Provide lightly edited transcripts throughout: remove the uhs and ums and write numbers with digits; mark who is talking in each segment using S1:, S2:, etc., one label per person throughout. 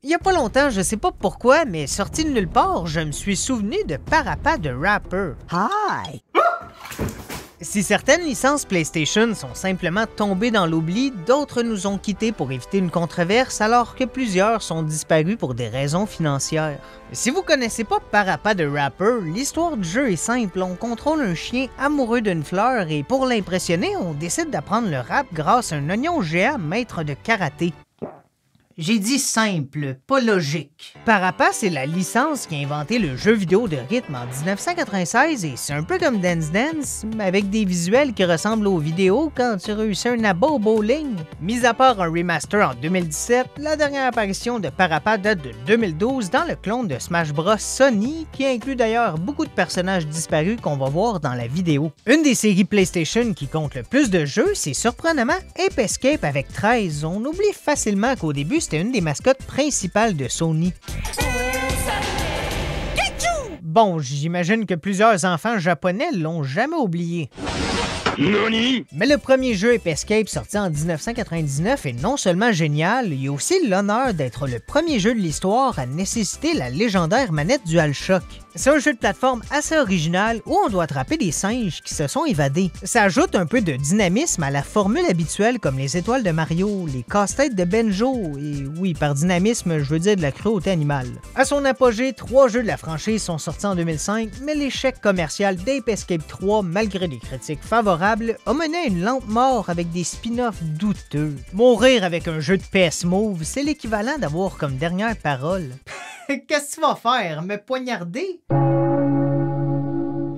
S1: Il y a pas longtemps, je sais pas pourquoi, mais sorti de nulle part, je me suis souvenu de Parappa the Rapper.
S2: Hi!
S1: Si certaines licences PlayStation sont simplement tombées dans l'oubli, d'autres nous ont quittés pour éviter une controverse alors que plusieurs sont disparus pour des raisons financières. Si vous connaissez pas Parappa the Rapper, l'histoire du jeu est simple, on contrôle un chien amoureux d'une fleur et pour l'impressionner, on décide d'apprendre le rap grâce à un oignon géant maître de karaté. J'ai dit simple, pas logique. Parappa, c'est la licence qui a inventé le jeu vidéo de rythme en 1996 et c'est un peu comme Dance Dance, mais avec des visuels qui ressemblent aux vidéos quand tu réussis un abat au bowling. Mis à part un remaster en 2017, la dernière apparition de Parappa date de 2012 dans le clone de Smash Bros. Sony, qui inclut d'ailleurs beaucoup de personnages disparus qu'on va voir dans la vidéo. Une des séries PlayStation qui compte le plus de jeux, c'est surprenamment Ape Escape avec 13. On oublie facilement qu'au début, c'était une des mascottes principales de Sony. Bon, j'imagine que plusieurs enfants japonais l'ont jamais oublié.
S3: Nani?
S1: Mais le premier jeu Ape Escape sorti en 1999 est non seulement génial, il y a aussi l'honneur d'être le premier jeu de l'histoire à nécessiter la légendaire manette DualShock. C'est un jeu de plateforme assez original où on doit attraper des singes qui se sont évadés. Ça ajoute un peu de dynamisme à la formule habituelle comme les étoiles de Mario, les casse-têtes de Benjo, et oui, par dynamisme, je veux dire de la cruauté animale. À son apogée, 3 jeux de la franchise sont sortis en 2005, mais l'échec commercial d'Ape Escape 3, malgré des critiques favorables, a mené à une lente mort avec des spin-offs douteux. Mourir avec un jeu de PS Move, c'est l'équivalent d'avoir comme dernière parole. Qu'est-ce que tu vas faire? Me poignarder?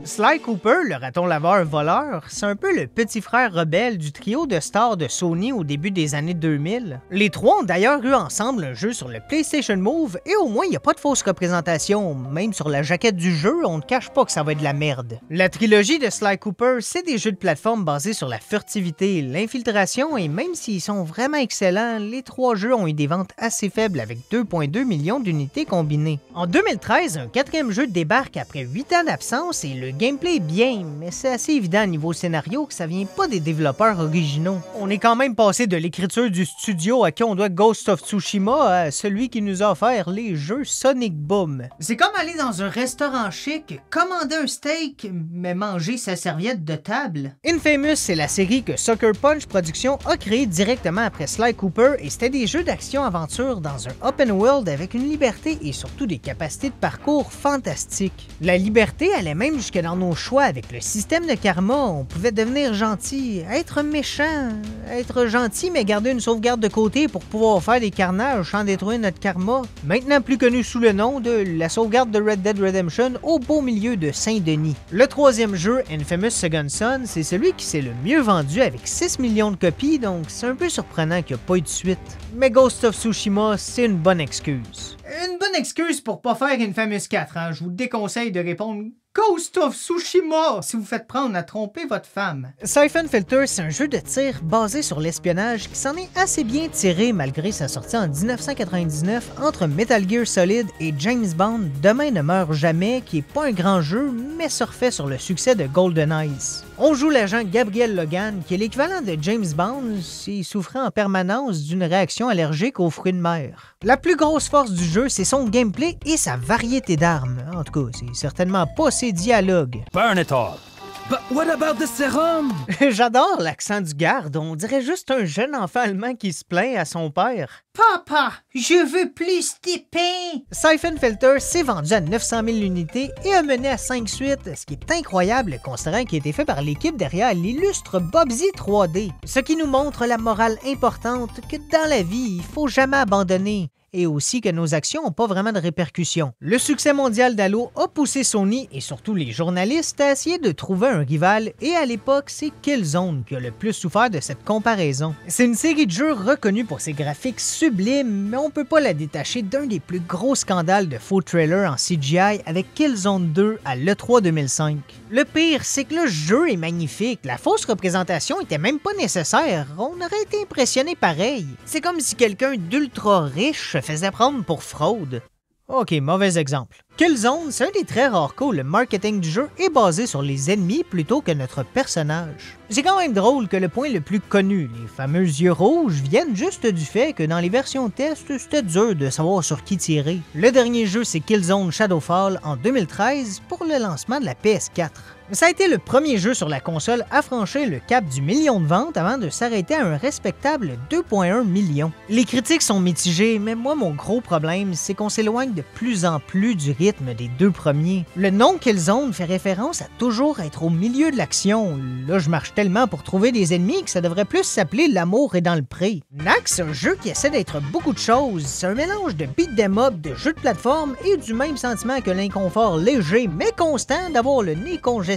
S1: Sly Cooper, le raton laveur voleur, c'est un peu le petit frère rebelle du trio de stars de Sony au début des années 2000. Les trois ont d'ailleurs eu ensemble un jeu sur le PlayStation Move et au moins il n'y a pas de fausse représentation. Même sur la jaquette du jeu, on ne cache pas que ça va être de la merde. La trilogie de Sly Cooper, c'est des jeux de plateforme basés sur la furtivité, l'infiltration et même s'ils sont vraiment excellents, les 3 jeux ont eu des ventes assez faibles avec 2,2 millions d'unités combinées. En 2013, un 4e jeu débarque après 8 ans d'absence et le gameplay est bien, mais c'est assez évident au niveau scénario que ça vient pas des développeurs originaux. On est quand même passé de l'écriture du studio à qui on doit Ghost of Tsushima à celui qui nous a offert les jeux Sonic Boom. C'est comme aller dans un restaurant chic, commander un steak, mais manger sa serviette de table. Infamous, c'est la série que Sucker Punch Productions a créée directement après Sly Cooper et c'était des jeux d'action-aventure dans un open world avec une liberté et surtout des capacités de parcours fantastiques. La liberté allait même jusque dans nos choix avec le système de karma, on pouvait devenir gentil, être méchant, être gentil mais garder une sauvegarde de côté pour pouvoir faire des carnages sans détruire notre karma, maintenant plus connu sous le nom de la sauvegarde de Red Dead Redemption au beau milieu de Saint-Denis. Le 3e jeu, Infamous Second Son, c'est celui qui s'est le mieux vendu avec 6 millions de copies, donc c'est un peu surprenant qu'il n'y a pas eu de suite. Mais Ghost of Tsushima, c'est une bonne excuse. Une bonne excuse pour pas faire Infamous 4, hein? Je vous déconseille de répondre Ghost of Tsushima si vous faites prendre à tromper votre femme. Siphon Filter, c'est un jeu de tir basé sur l'espionnage qui s'en est assez bien tiré malgré sa sortie en 1999 entre Metal Gear Solid et James Bond Demain ne meurt jamais, qui est pas un grand jeu mais surfait sur le succès de GoldenEye. On joue l'agent Gabriel Logan, qui est l'équivalent de James Bond s'il souffrait en permanence d'une réaction allergique aux fruits de mer. La plus grosse force du jeu, c'est son gameplay et sa variété d'armes. En tout cas, c'est certainement pas ses dialogues.
S3: Burn it all.
S4: But what about the serum?
S1: J'adore l'accent du garde, on dirait juste un jeune enfant allemand qui se plaint à son père. Papa, je veux plus d'épée! Siphon Filter s'est vendu à 900 000 unités et a mené à 5 suites, ce qui est incroyable considérant qu'il a été fait par l'équipe derrière l'illustre Bubsy 3D. Ce qui nous montre la morale importante que dans la vie, il faut jamais abandonner. Et aussi que nos actions n'ont pas vraiment de répercussions. Le succès mondial d'Halo a poussé Sony et surtout les journalistes à essayer de trouver un rival et à l'époque, c'est Killzone qui a le plus souffert de cette comparaison. C'est une série de jeux reconnue pour ses graphiques sublimes, mais on peut pas la détacher d'un des plus gros scandales de faux trailers en CGI avec Killzone 2 à l'E3 2005. Le pire, c'est que le jeu est magnifique, la fausse représentation était même pas nécessaire, on aurait été impressionné pareil. C'est comme si quelqu'un d'ultra riche se faisait prendre pour fraude. Ok, mauvais exemple. Killzone, c'est un des très rares cas où le marketing du jeu est basé sur les ennemis plutôt que notre personnage. C'est quand même drôle que le point le plus connu, les fameux yeux rouges, viennent juste du fait que dans les versions test, c'était dur de savoir sur qui tirer. Le dernier jeu, c'est Killzone Shadowfall en 2013 pour le lancement de la PS4. Ça a été le premier jeu sur la console à franchir le cap du million de ventes avant de s'arrêter à un respectable 2,1 millions. Les critiques sont mitigées, mais moi mon gros problème, c'est qu'on s'éloigne de plus en plus du rythme des deux premiers. Le nom Killzone fait référence à toujours être au milieu de l'action. Là, je marche tellement pour trouver des ennemis que ça devrait plus s'appeler L'amour est dans le pré. Knack, c'est un jeu qui essaie d'être beaucoup de choses. C'est un mélange de beat 'em up, de jeux de plateforme et du même sentiment que l'inconfort léger mais constant d'avoir le nez congestionné.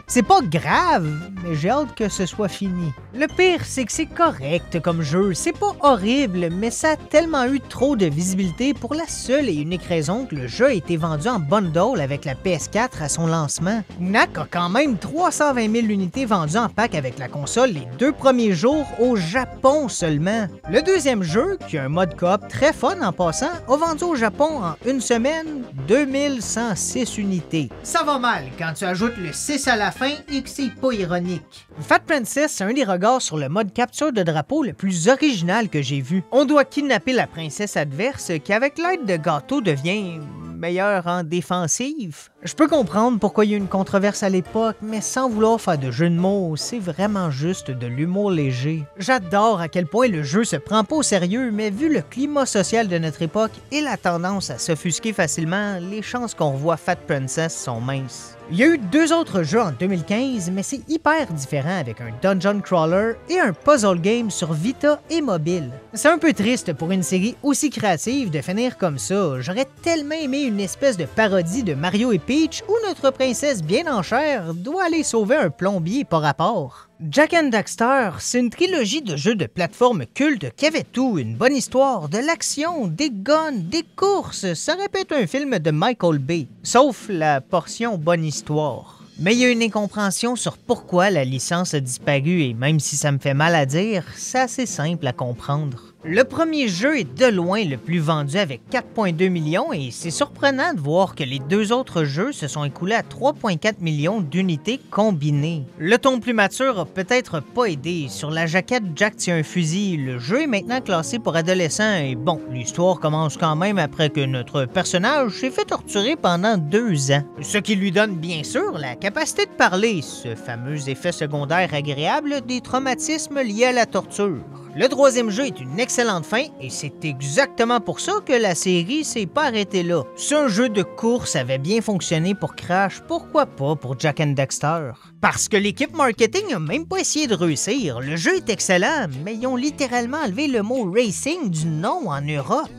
S1: C'est pas grave, mais j'ai hâte que ce soit fini. Le pire, c'est que c'est correct comme jeu, c'est pas horrible, mais ça a tellement eu trop de visibilité pour la seule et unique raison que le jeu a été vendu en bundle avec la PS4 à son lancement. Knack a quand même 320 000 unités vendues en pack avec la console les 2 premiers jours au Japon seulement. Le deuxième jeu, qui a un mode coop très fun en passant, a vendu au Japon en une semaine 2106 unités. Ça va mal quand tu ajoutes le 6 à la fin et que c'est pas ironique. Fat Princess, c'est un des regards sur le mode capture de drapeau le plus original que j'ai vu. On doit kidnapper la princesse adverse qui, avec l'aide de gâteaux, devient meilleure en défensive. Je peux comprendre pourquoi il y a eu une controverse à l'époque, mais sans vouloir faire de jeu de mots, c'est vraiment juste de l'humour léger. J'adore à quel point le jeu se prend pas au sérieux, mais vu le climat social de notre époque et la tendance à s'offusquer facilement, les chances qu'on revoie Fat Princess sont minces. Il y a eu 2 autres jeux en 2015, mais c'est hyper différent avec un dungeon crawler et un puzzle game sur Vita et mobile. C'est un peu triste pour une série aussi créative de finir comme ça. J'aurais tellement aimé une espèce de parodie de Mario et Peach où notre princesse bien en chair doit aller sauver un plombier par rapport. Jak and Daxter, c'est une trilogie de jeux de plateforme culte qui avait tout, une bonne histoire, de l'action, des guns, des courses, ça répète un film de Michael Bay, sauf la portion bonne histoire. Mais il y a une incompréhension sur pourquoi la licence a disparu et même si ça me fait mal à dire, c'est assez simple à comprendre. Le premier jeu est de loin le plus vendu avec 4,2 millions et c'est surprenant de voir que les 2 autres jeux se sont écoulés à 3,4 millions d'unités combinées. Le ton plus mature a peut-être pas aidé. Sur la jaquette, Jack tient un fusil. Le jeu est maintenant classé pour adolescents et bon, l'histoire commence quand même après que notre personnage s'est fait torturer pendant 2 ans. Ce qui lui donne bien sûr la capacité de parler, ce fameux effet secondaire agréable des traumatismes liés à la torture. Le 3e jeu est une excellente fin et c'est exactement pour ça que la série s'est pas arrêtée là. Si un jeu de course avait bien fonctionné pour Crash, pourquoi pas pour Jak and Daxter? Parce que l'équipe marketing a même pas essayé de réussir. Le jeu est excellent, mais ils ont littéralement enlevé le mot racing du nom en Europe.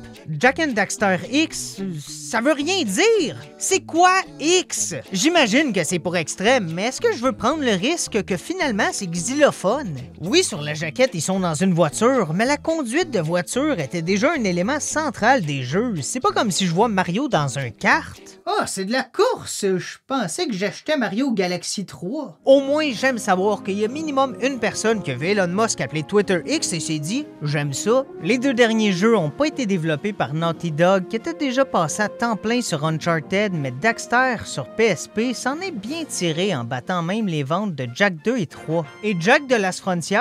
S1: Jak and Daxter X, ça veut rien dire! C'est quoi X? J'imagine que c'est pour extrême, mais est-ce que je veux prendre le risque que finalement c'est xylophone? Oui, sur la jaquette, ils sont dans une voiture, mais la conduite de voiture était déjà un élément central des jeux. C'est pas comme si je vois Mario dans un kart. Ah, c'est de la course! Je pensais que j'achetais Mario Galaxy 3. Au moins, j'aime savoir qu'il y a minimum une personne qui a vu Elon Musk appeler Twitter X et s'est dit « J'aime ça ». Les 2 derniers jeux n'ont pas été développés par Naughty Dog qui était déjà passé à temps plein sur Uncharted, mais Daxter sur PSP s'en est bien tiré en battant même les ventes de Jak 2 et 3. Et Jak de Last Frontier,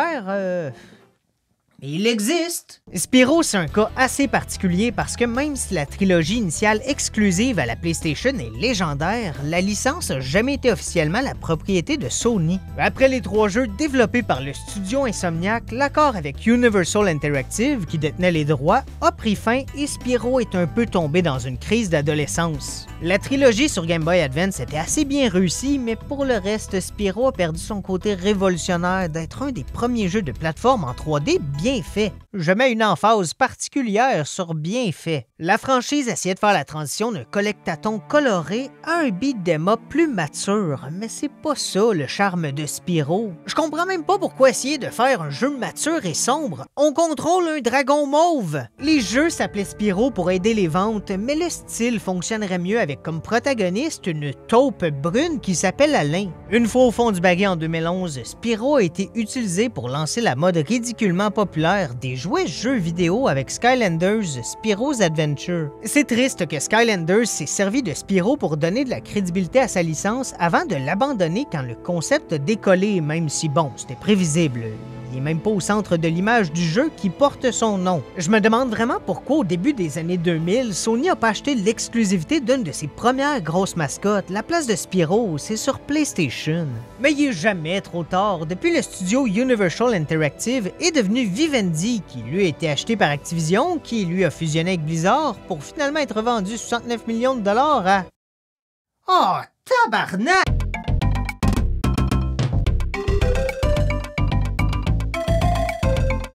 S1: il existe! Spyro, c'est un cas assez particulier parce que même si la trilogie initiale exclusive à la PlayStation est légendaire, la licence n'a jamais été officiellement la propriété de Sony. Après les 3 jeux développés par le studio Insomniac, l'accord avec Universal Interactive, qui détenait les droits, a pris fin et Spyro est un peu tombé dans une crise d'adolescence. La trilogie sur Game Boy Advance était assez bien réussie, mais pour le reste, Spyro a perdu son côté révolutionnaire d'être un des premiers jeux de plateforme en 3D bien fait. Je mets une emphase particulière sur bien fait. La franchise essayait de faire la transition d'un collectathon coloré à un beat 'em up plus mature, mais c'est pas ça le charme de Spyro. Je comprends même pas pourquoi essayer de faire un jeu mature et sombre. On contrôle un dragon mauve. Les jeux s'appelaient Spyro pour aider les ventes, mais le style fonctionnerait mieux avec comme protagoniste une taupe brune qui s'appelle Alain. Une fois au fond du baguet en 2011, Spyro a été utilisé pour lancer la mode ridiculement populaire des jouait jeux vidéo avec Skylanders Spyro's Adventure. C'est triste que Skylanders s'est servi de Spyro pour donner de la crédibilité à sa licence avant de l'abandonner quand le concept a décollé, même si bon, c'était prévisible. Il n'est même pas au centre de l'image du jeu qui porte son nom. Je me demande vraiment pourquoi au début des années 2000, Sony n'a pas acheté l'exclusivité d'une de ses premières grosses mascottes. La place de Spyro, c'est sur PlayStation. Mais il est jamais trop tard. Depuis le studio Universal Interactive est devenu Vivendi, qui lui a été acheté par Activision, qui lui a fusionné avec Blizzard pour finalement être vendu 69 millions de dollars à... Oh, tabarnak!